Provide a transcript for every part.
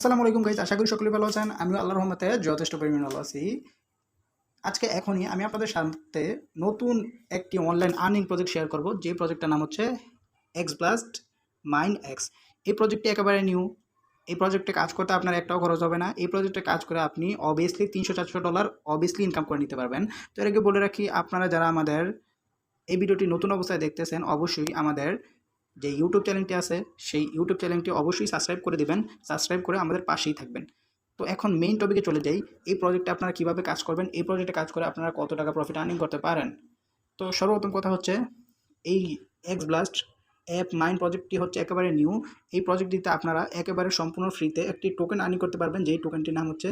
আসসালামু আলাইকুম গাইস, আশা করি সকলে ভালো আছেন। আমিও আল্লাহর রহমতে যথেষ্ট পরিমাণে ভালো আছি। আজকে এখনই আমি আপনাদের সাথে নতুন একটি অনলাইন আর্নিং প্রজেক্ট শেয়ার করব, যে প্রজেক্টটার নাম হচ্ছে এক্সব্লাস্ট মাইন এক্স। এই প্রজেক্টটি একেবারে নিউ। এই প্রজেক্টে কাজ করতে আপনার একটাও খরচ হবে না। এই প্রজেক্টে কাজ করে আপনি অবভিয়াসলি $300-400 অবভিয়াসলি ইনকাম করে নিতে পারবেন। তো এর আগে বলে রাখি, আপনারা যারা আমাদের এই ভিডিওটি নতুন অবস্থায় দেখতেছেন, অবশ্যই আমাদের যে ইউটিউব চ্যানেলটি আছে সেই ইউটিউব চ্যানেলটি অবশ্যই সাবস্ক্রাইব করে দিবেন। সাবস্ক্রাইব করে আমাদের পাশেই থাকবেন। তো এখন মেইন টপিকে চলে যাই। এই প্রজেক্টে আপনারা কীভাবে কাজ করবেন, এই প্রজেক্টে কাজ করে আপনারা কত টাকা প্রফিট আর্নিং করতে পারেন। তো সর্বপ্রথম কথা হচ্ছে, এই এক্সব্লাস্ট অ্যাপ মাইন প্রজেক্টটি হচ্ছে একেবারে নিউ। এই প্রজেক্টটিতে আপনারা একেবারে সম্পূর্ণ ফ্রিতে একটি টোকেন আর্নিং করতে পারবেন, যেই টোকেনটির নাম হচ্ছে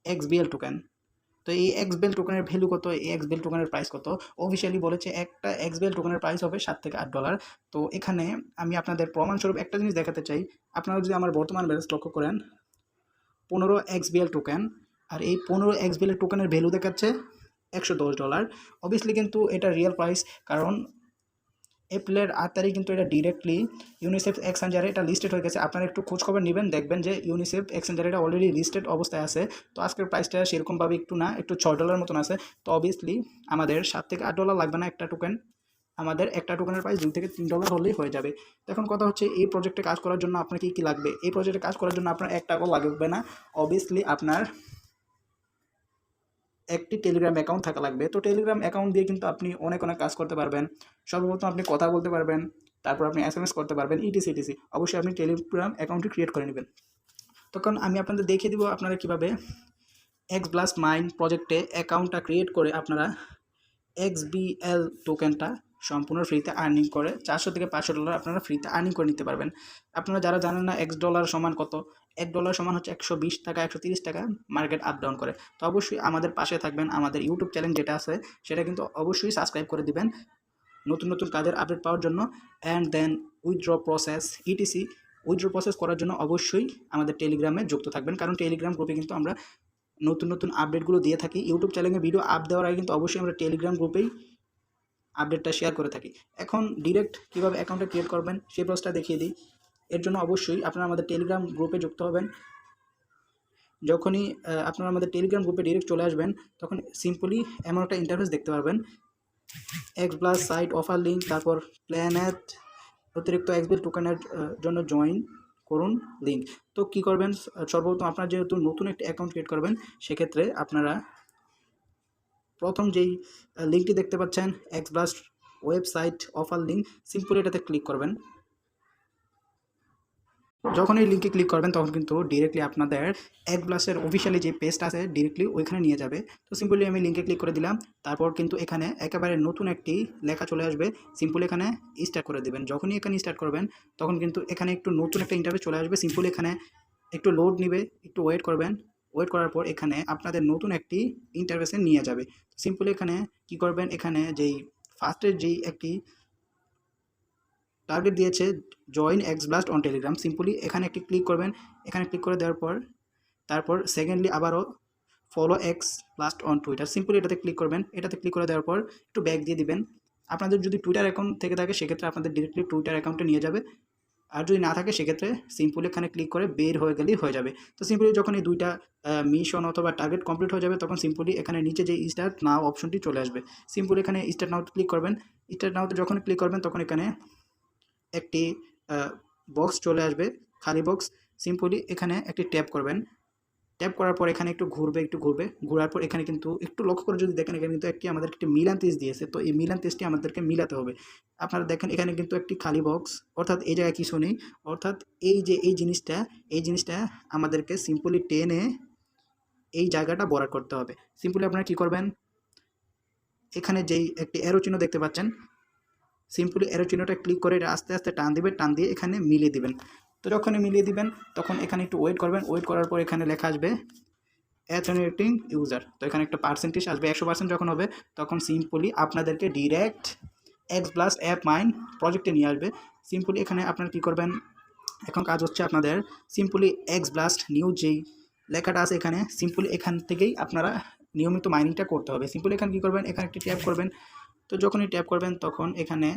এক্সবিএল টোকেন। তো এই এক্সবেল টোকেনের ভ্যালু কত, এই এক্সবেল টোকেনের প্রাইস কত? অফিসিয়ালি বলেছে একটা এক্সবেল টোকেনের প্রাইস হবে $7 থেকে $8। তো এখানে আমি আপনাদের প্রমাণস্বরূপ একটা জিনিস দেখাতে চাই। আপনারা যদি আমার বর্তমান ব্যালেন্স লক্ষ্য করেন, 15 এক্সবিএল টোকেন, আর এই 15 এক্সবিএল টোকেনের ভ্যালু দেখাচ্ছে $110। অবভিয়াসলি কিন্তু এটা রিয়েল প্রাইস, কারণ এপ্রিলের 8 তারিখ কিন্তু এটা ডিরেক্টলি ইউনিসেফ এক্সচেঞ্জারে এটা লিস্টেড হয়ে গেছে। আপনারা একটু খোঁজখবর নেবেন, দেখবেন যে ইউনিসেফ এক্সচেঞ্জারে এটা অলরেডি লিস্টেড অবস্থায় আছে। তো আজকের প্রাইসটা সেরকমভাবে একটু না, একটু $6 মতন আছে। তো অবভিয়াসলি আমাদের $7 থেকে $8 লাগবে না একটা টোকেন। আমাদের একটা টোকেনের প্রাইস $2 থেকে $3 হলেই হয়ে যাবে। তো এখন কথা হচ্ছে, এই প্রজেক্টে কাজ করার জন্য আপনার কী লাগবে। এই প্রজেক্টে কাজ করার জন্য আপনার $1 লাগবে না। অবভিয়াসলি আপনার একটি টেলিগ্রাম অ্যাকাউন্ট থাকা লাগবে। তো টেলিগ্রাম অ্যাকাউন্ট দিয়ে কিন্তু আপনি অনেক কাজ করতে পারবেন। সর্বপ্রথম আপনি কথা বলতে পারবেন, তারপর আপনি এসএমএস করতে পারবেন, ইটিসি। অবশ্যই আপনি টেলিগ্রাম অ্যাকাউন্টটি ক্রিয়েট করে নেবেন। তখন আমি আপনাদের দেখিয়ে দিব আপনারা কীভাবে এক্সব্লাস্ট মাইন প্রজেক্টে অ্যাকাউন্টটা ক্রিয়েট করে আপনারা এক্সবিএল টোকেনটা সম্পূর্ণ ফ্রিতে আর্নিং করে $400 থেকে $500 আপনারা ফ্রিতে আর্নিং করে নিতে পারবেন। আপনারা যারা জানেন না $1 সমান কত, $1 সমান হচ্ছে 120 টাকা, 130 টাকা। মার্কেট আপ ডাউন করে। তো অবশ্যই আমাদের পাশে থাকবেন। আমাদের ইউটিউব চ্যানেল যেটা আছে সেটা কিন্তু অবশ্যই সাবস্ক্রাইব করে দিবেন নতুন কাজের আপডেট পাওয়ার জন্য। And then withdraw process etc. Withdraw process করার জন্য অবশ্যই আমাদের টেলিগ্রামে যুক্ত থাকবেন, কারণ টেলিগ্রাম গ্রুপে কিন্তু আমরা নতুন আপডেটগুলো দিয়ে থাকি। ইউটিউব চ্যানেলে ভিডিও আপ দেওয়ার আগে কিন্তু অবশ্যই আমরা টেলিগ্রাম গ্রুপেই আপডেটটা শেয়ার করে থাকি। এখন ডিরেক্ট কীভাবে অ্যাকাউন্টটা ক্রিয়েট করবেন সেই প্রসেসটা দেখিয়ে দিই। এর জন্য অবশ্যই আপনারা আমাদের টেলিগ্রাম গ্রুপে যুক্ত হবেন। যখনই আপনারা আমাদের টেলিগ্রাম গ্রুপে ডিরেক্ট চলে আসবেন, তখন সিম্পলি এমন একটা ইন্টারফেস দেখতে পারবেন। এক্সব্লাস্ট সাইট অফার লিঙ্ক, তারপর প্ল্যানেট, অতিরিক্ত এক্সবিএল টোকেনের জন্য জয়েন করুন লিঙ্ক। তো কী করবেন, সর্বপ্রথম আপনারা যেহেতু নতুন একটি অ্যাকাউন্ট ক্রিয়েট করবেন, সেক্ষেত্রে আপনারা প্রথম যেই লিঙ্কটি দেখতে পাচ্ছেন এক্সব্লাস্ট ওয়েবসাইট অফার লিঙ্ক, সিম্পলি এটাতে ক্লিক করবেন। যখন এই লিঙ্কে ক্লিক করবেন তখন কিন্তু ডিরেক্টলি আপনাদের এক্সব্লাস্টের অফিসিয়ালি যে পেজটা আছে ডিরেক্টলি ওইখানে নিয়ে যাবে। তো সিম্পলি আমি লিঙ্কে ক্লিক করে দিলাম। তারপর কিন্তু এখানে একেবারে নতুন একটি লেখা চলে আসবে। সিম্পলি এখানে স্টার্ট করে দেবেন। যখনই এখানে স্টার্ট করবেন তখন কিন্তু এখানে একটু নতুন একটা ইন্টারফেস চলে আসবে। সিম্পলি এখানে একটু লোড নেবে, একটু ওয়েট করবেন। ওয়েট করার পর এখানে আপনাদের নতুন একটি ইন্টারফেসে নিয়ে যাবে। সিম্পলি এখানে কি করবেন, এখানে যেই ফার্স্টের যেই একটি টার্গেট দিয়েছে জয়েন এক্সব্লাস্ট অন টেলিগ্রাম, সিম্পলি এখানে একটি ক্লিক করবেন। এখানে ক্লিক করে দেওয়ার পর তারপর সেকেন্ডলি আবারও ফলো এক্সব্লাস্ট অন টুইটার, সিম্পলি এটাতে ক্লিক করবেন। এটাতে ক্লিক করে দেওয়ার পর একটু ব্যাক দিয়ে দিবেন। আপনাদের যদি টুইটার অ্যাকাউন্ট থেকে থাকে সেক্ষেত্রে আপনাদের ডিরেক্টলি টুইটার অ্যাকাউন্টে নিয়ে যাবে। আর যদি না থাকে সেক্ষেত্রে সিম্পলি এখানে ক্লিক করে বের হয়ে গেলেই হয়ে যাবে। তো সিম্পলি যখন এই দুইটা মিশন অথবা টার্গেট কমপ্লিট হয়ে যাবে তখন সিম্পলি এখানে নিচে যে স্টার্ট নাও অপশনটি চলে আসবে। সিম্পলি এখানে স্টার্ট নাওতে ক্লিক করবেন। স্টার্ট নাওতে যখন ক্লিক করবেন তখন এখানে একটি বক্স চলে আসবে, খালি বক্স। সিম্পলি এখানে একটি ট্যাপ করবেন। ট্যাপ করার পর এখানে একটু ঘুরবে, ঘোরার পর এখানে কিন্তু একটু লক্ষ্য করে যদি দেখেন, এখানে কিন্তু আমাদের একটি মিলান তেজ দিয়েছে। তো এই মিলান তেজটি আমাদেরকে মিলাতে হবে। আপনারা দেখেন এখানে কিন্তু একটি খালি বক্স, অর্থাৎ এই জায়গায় কিছু নেই। অর্থাৎ এই জিনিসটা আমাদেরকে সিম্পলি টেনে এই জায়গাটা ভরাট করতে হবে। সিম্পলি আপনারা কী করবেন, এখানে যেই একটি অ্যারো চিহ্ন দেখতে পাচ্ছেন, সিম্পলি অ্যারো চিহ্নটা ক্লিক করে এটা আস্তে আস্তে টান দিবেন, টান দিয়ে এখানে মিলিয়ে দিবেন। তো যখনই মিলিয়ে দিবেন তখন এখানে একটু ওয়েট করবেন। ওয়েট করার পর এখানে লেখা আসবে অ্যাথেন্টিকেটিং ইউজার। তো এখানে একটা পার্সেন্টেজ আসবে, 100% যখন হবে তখন সিম্পলি আপনাদেরকে ডিরেক্ট এক্সব্লাস্ট অ্যাপ মাইন প্রজেক্টে নিয়ে আসবে। সিম্পলি এখানে আপনারা কী করবেন, এখন কাজ হচ্ছে আপনাদের সিম্পলি এক্সব্লাস্ট নিউ যেই লেখাটা আছে এখানে, সিম্পলি এখান থেকেই আপনারা নিয়মিত মাইনিংটা করতে হবে। সিম্পলি এখানে কী করবেন, এখানে একটি ট্যাপ করবেন। তো যখনই ট্যাপ করবেন তখন এখানে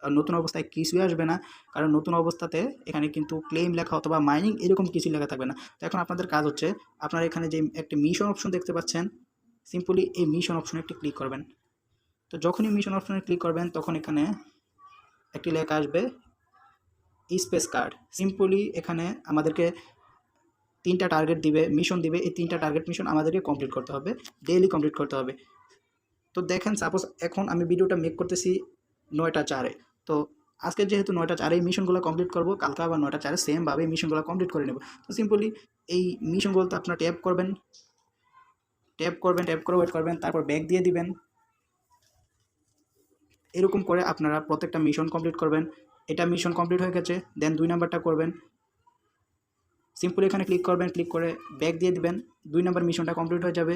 নতুন অবস্থায় কিছুই আসবে না, কারণ নতুন অবস্থাতে এখানে কিন্তু ক্লেম লেখা অথবা মাইনিং এরকম কিছু লেখা থাকবে না। তো এখন আপনাদের কাজ হচ্ছে, আপনারা এখানে যে একটা মিশন অপশন দেখতে পাচ্ছেন, সিম্পলি এই মিশন অপশনে একটি ক্লিক করবেন। তো যখনই মিশন অপশনে ক্লিক করবেন তখন এখানে একটি লেখা আসবে স্পেস কার্ড। সিম্পলি এখানে আমাদেরকে 3টা টার্গেট দিবে, মিশন দিবে। এই 3টা টার্গেট মিশন আমাদেরকে কমপ্লিট করতে হবে, ডেইলি কমপ্লিট করতে হবে। তো দেখেন, সাপোজ এখন আমি ভিডিওটা মেক করতেছি 9টা 4-এ। তো আজকে যেহেতু 9টা 4-এ এই মিশনগুলো কমপ্লিট করবো, কালকে আবার 9টা 4-এ সেমভাবে এই মিশনগুলো কমপ্লিট করে নেব। তো সিম্পলি এই মিশনগুলোতে আপনারা ট্যাপ করবেন, ট্যাপ করে ওয়েট করবেন, তারপর ব্যাক দিয়ে দিবেন। এরকম করে আপনারা প্রত্যেকটা মিশন কমপ্লিট করবেন। এটা মিশন কমপ্লিট হয়ে গেছে, দেন 2 নাম্বারটা করবেন। সিম্পলি এখানে ক্লিক করবেন, ক্লিক করে ব্যাক দিয়ে দিবেন, 2 নাম্বার মিশনটা কমপ্লিট হয়ে যাবে।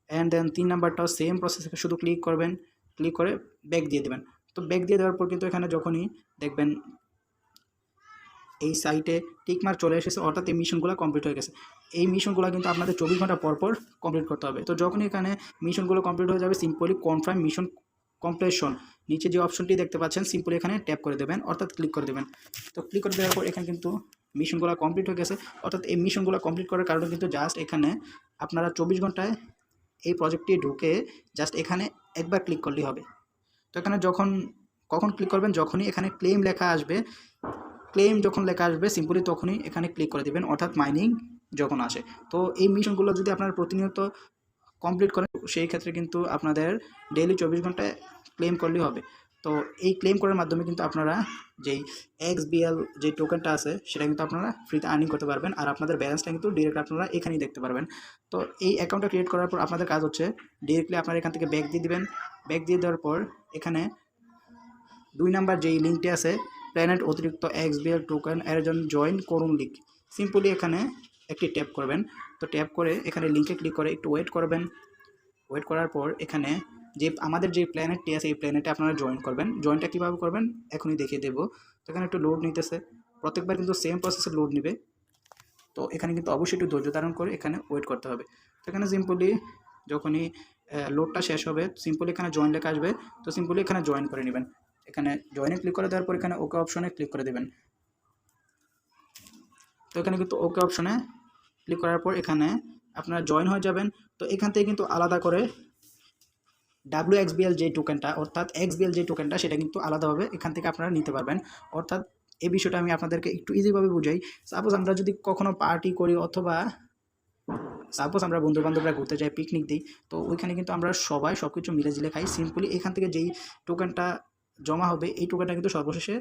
অ্যান্ড দেন 3 নাম্বারটাও সেম প্রসেসে শুধু ক্লিক করবেন, ক্লিক করে ব্যাক দিয়ে দেবেন। তো ব্যাক দিয়ে দেওয়ার পর কিন্তু এখানে যখনই দেখবেন এই সাইটে টিকমার্ক চলে এসেছে, অর্থাৎ এই মিশনগুলো কমপ্লিট হয়ে গেছে। এই মিশনগুলো কিন্তু আপনাদের 24 ঘন্টা পর পর কমপ্লিট করতে হবে। তো যখনই এখানে মিশনগুলো কমপ্লিট হয়ে যাবে, সিম্পলি কনফার্ম মিশন কমপ্লিশন নিচে যে অপশনটি দেখতে পাচ্ছেন, সিম্পলি এখানে ট্যাপ করে দেবেন, অর্থাৎ ক্লিক করে দেবেন। তো ক্লিক করে দেওয়ার পর এখানে কিন্তু মিশনগুলো কমপ্লিট হয়ে গেছে। অর্থাৎ এই মিশনগুলো কমপ্লিট করার কারণে কিন্তু জাস্ট এখানে আপনারা 24 ঘন্টায় এই প্রজেক্টটি ঢুকে জাস্ট এখানে একবার ক্লিক করলেই হবে। তো এখানে কখন ক্লিক করবেন, যখনই এখানে ক্লেম লেখা আসবে, ক্লেম যখন লেখা আসবে সিম্পলি তখনই এখানে ক্লিক করে দেবেন, অর্থাৎ মাইনিং যখন আসে। তো এই মিশনগুলো যদি আপনারা প্রতিনিয়ত কমপ্লিট করেন, সেই ক্ষেত্রে কিন্তু আপনাদের ডেইলি 24 ঘন্টায় ক্লেম করলেই হবে। তো এই ক্লেম করার মাধ্যমে কিন্তু আপনারা যেই XBL যে টোকেনটা আছে সেটা কিন্তু আপনারা ফ্রিতে আর্নিং করতে পারবেন, আর আপনাদের ব্যালেন্সটা কিন্তু ডিরেক্ট আপনারা এখানেই দেখতে পারবেন। তো এই অ্যাকাউন্টটা ক্রিয়েট করার পর আপনাদের কাজ হচ্ছে ডিরেক্টলি আপনারা এখান থেকে ব্যাক দিয়ে দিবেন। ব্যাক দিয়ে দেওয়ার পর এখানে 2 নাম্বার যেই লিঙ্কটি আছে, প্ল্যানেট অতিরিক্ত XBL টোকেন এর জন্য জয়েন করুন লিঙ্ক, সিম্পলি এখানে একটি ট্যাপ করবেন। তো ট্যাপ করে এখানে লিঙ্কে ক্লিক করে একটু ওয়েট করবেন। ওয়েট করার পর এখানে যে আমাদের যে প্ল্যানেটটি আছে এই প্ল্যানেটে আপনারা জয়েন করবেন। জয়েনটা কীভাবে করবেন এখনই দেখিয়ে দেবো। তো এখানে একটু লোড নিতেছে, প্রত্যেকবার কিন্তু সেম প্রসেসে লোড নেবে। তো এখানে কিন্তু অবশ্যই একটু ধৈর্য ধারণ করে এখানে ওয়েট করতে হবে। তো এখানে সিম্পলি যখনই লোডটা শেষ হবে, সিম্পলি এখানে জয়েন লেখা আসবে। তো সিম্পলি এখানে জয়েন করে নেবেন। এখানে জয়েনে ক্লিক করে দেওয়ার পর এখানে ওকে অপশনে ক্লিক করে দেবেন। তো এখানে কিন্তু ওকে অপশনে ক্লিক করার পর এখানে আপনারা জয়েন হয়ে যাবেন। তো এখান থেকে কিন্তু আলাদা করে WXBL যে টোকেনটা, অর্থাৎ XBL যে টোকেনটা, সেটা কিন্তু আলাদাভাবে এখান থেকে আপনারা নিতে পারবেন। অর্থাৎ এই বিষয়টা আমি আপনাদেরকে একটু ইজিভাবে বুঝাই। সাপোজ আমরা যদি কখনো পার্টি করি অথবা সাপোজ আমরা বন্ধুবান্ধবরা ঘুরতে যাই, পিকনিক দিই, তো ওইখানে কিন্তু আমরা সবাই সব কিছু মিলে খাই। সিম্পলি এখান থেকে যেই টোকেনটা জমা হবে এই টোকেনটা কিন্তু সর্বশেষে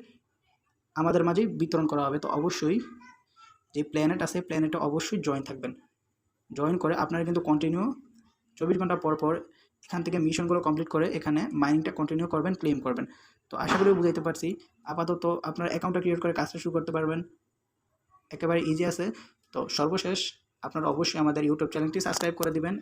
আমাদের মাঝেই বিতরণ করা হবে। তো অবশ্যই যে প্ল্যানেট আছে প্ল্যানেটে অবশ্যই জয়েন থাকবেন। জয়েন করে আপনারা কিন্তু কন্টিনিউ 24 ঘন্টা পর পর এখান থেকে মিশনগুলো কমপ্লিট করে এখানে মাইনিংটা কন্টিনিউ করবেন, ক্লেম করবেন। তো আশা করি বুঝাইতে পারছি। আপাতত আপনার অ্যাকাউন্টটা ক্রিয়েট করে কাজটা শুরু করতে পারবেন, একেবারে ইজি আছে। তো সর্বশেষ আপনারা অবশ্যই আমাদের ইউটিউব চ্যানেলটি সাবস্ক্রাইব করে দিবেন।